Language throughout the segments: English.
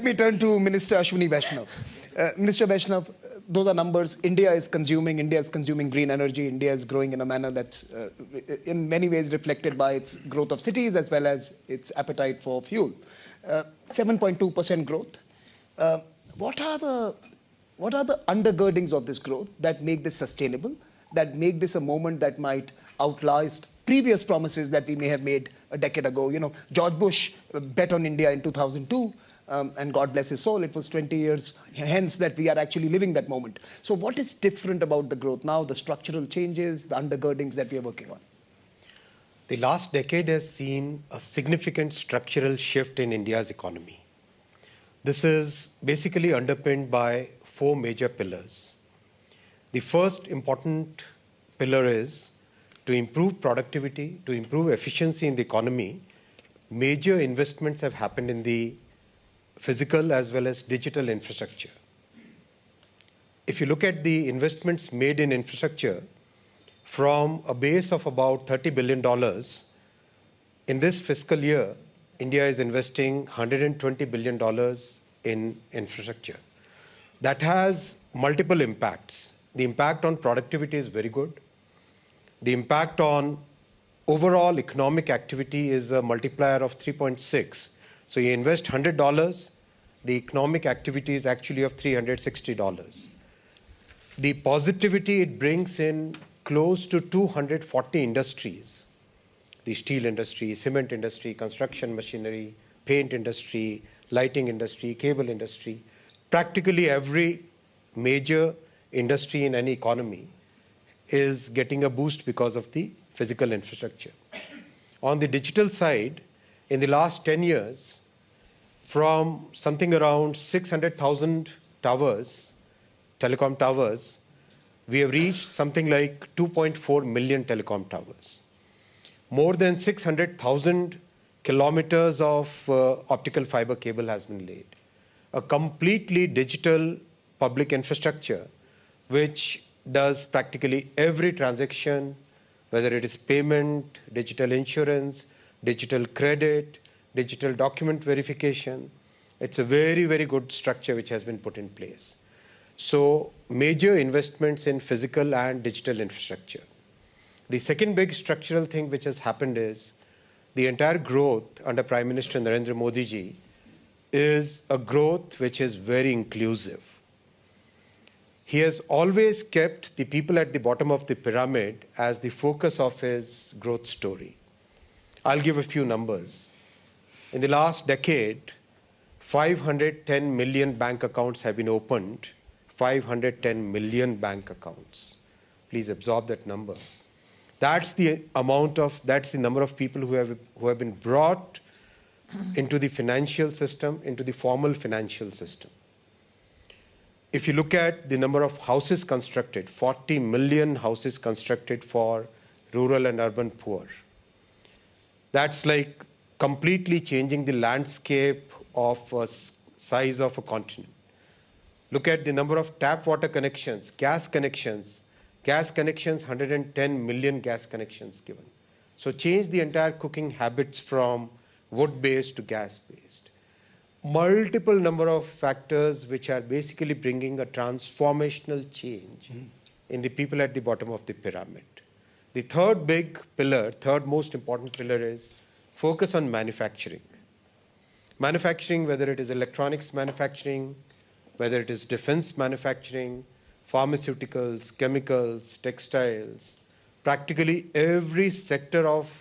me turn to Minister Ashwini Vaishnav. Minister Vaishnav, those are numbers. India is consuming green energy. India is growing in a manner that's in many ways reflected by its growth of cities as well as its appetite for fuel. 7.2% growth. What are the undergirdings of this growth that make this sustainable, that make this a moment that might outlast previous promises that we may have made a decade ago? You know, George Bush bet on India in 2002, and God bless his soul, it was 20 years hence that we are actually living that moment. So what is different about the growth now, the structural changes, the undergirdings that we are working on? The last decade has seen a significant structural shift in India's economy. This is basically underpinned by four major pillars. The first important pillar is to improve productivity, to improve efficiency in the economy. Major investments have happened in the physical as well as digital infrastructure. If you look at the investments made in infrastructure, from a base of about $30 billion, in this fiscal year, India is investing $120 billion in infrastructure. That has multiple impacts. The impact on productivity is very good. The impact on overall economic activity is a multiplier of 3.6. So you invest $100, the economic activity is actually of $360. The positivity it brings in close to 240 industries. The steel industry, cement industry, construction machinery, paint industry, lighting industry, cable industry. Practically every major industry in any economy is getting a boost because of the physical infrastructure. On the digital side, in the last 10 years, from something around 600,000 towers, telecom towers, we have reached something like 2.4 million telecom towers. More than 600,000 kilometers of optical fiber cable has been laid. A completely digital public infrastructure which does practically every transaction, whether it is payment, digital insurance, digital credit, digital document verification. It's a very, very good structure which has been put in place. So major investments in physical and digital infrastructure. The second big structural thing which has happened is the entire growth under Prime Minister Narendra Modi ji is a growth which is very inclusive. He has always kept the people at the bottom of the pyramid as the focus of his growth story. I'll give a few numbers. In the last decade, 510 million bank accounts have been opened. 510 million bank accounts. Please absorb that number. That's the number of people who have been brought into the financial system, into the formal financial system. If you look at the number of houses constructed, 40 million houses constructed for rural and urban poor. That's like completely changing the landscape of a size of a continent. Look at the number of tap water connections, gas connections, 110 million gas connections given. So change the entire cooking habits from wood-based to gas-based. Multiple number of factors which are basically bringing a transformational change in the people at the bottom of the pyramid. The third big pillar, third most important pillar is focus on manufacturing. Manufacturing, whether it is electronics manufacturing, whether it is defense manufacturing, pharmaceuticals, chemicals, textiles, practically every sector of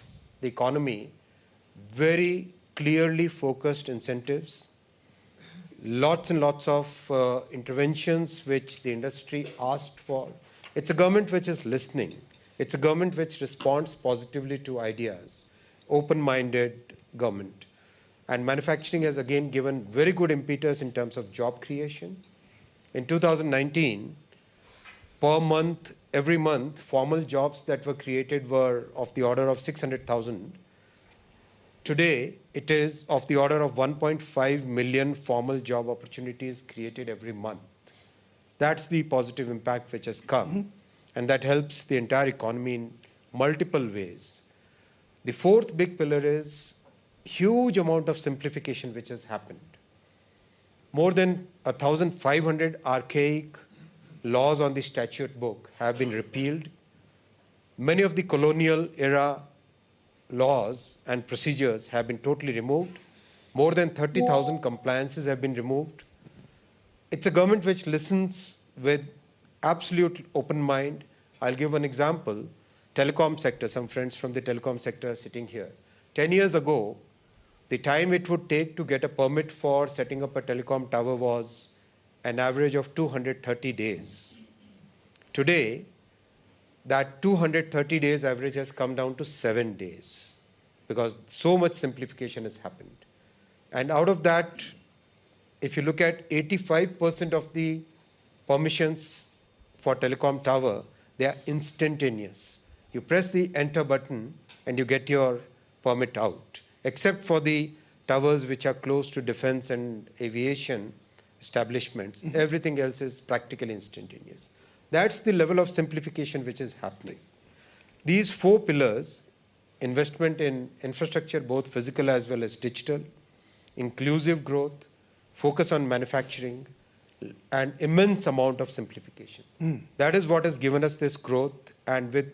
the economy, very clearly focused incentives, lots and lots of interventions which the industry asked for. It's a government which is listening. It's a government which responds positively to ideas, open-minded government. And manufacturing has again given very good impetus in terms of job creation. In 2019, per month, every month, formal jobs that were created were of the order of 600,000. Today, it is of the order of 1.5 million formal job opportunities created every month. That's the positive impact which has come, and that helps the entire economy in multiple ways. The fourth big pillar is huge amount of simplification which has happened. More than 1,500 archaic laws on the statute book have been repealed. Many of the colonial era laws and procedures have been totally removed. More than 30,000 compliances have been removed. It's a government which listens with absolute open mind. I'll give one example. Telecom sector, some friends from the telecom sector are sitting here. 10 years ago, the time it would take to get a permit for setting up a telecom tower was an average of 230 days. Today, that 230 days average has come down to 7 days because so much simplification has happened. And out of that, if you look at 85% of the permissions for telecom tower, they are instantaneous. You press the enter button and you get your permit out, except for the towers which are close to defense and aviation establishments. Everything else is practically instantaneous. That's the level of simplification which is happening. These 4 pillars, investment in infrastructure, both physical as well as digital, inclusive growth, focus on manufacturing, and immense amount of simplification. That is what has given us this growth, and with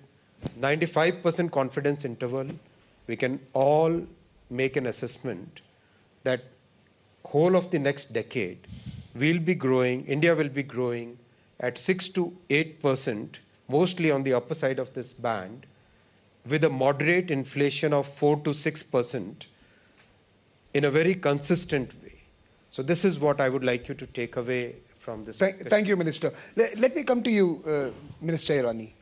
95% confidence interval, we can all make an assessment that whole of the next decade will be growing, India will be growing at 6 to 8%, mostly on the upper side of this band, with a moderate inflation of 4 to 6% in a very consistent way. So this is what I would like you to take away from this. Thank you, Minister. Let me come to you, Minister Irani.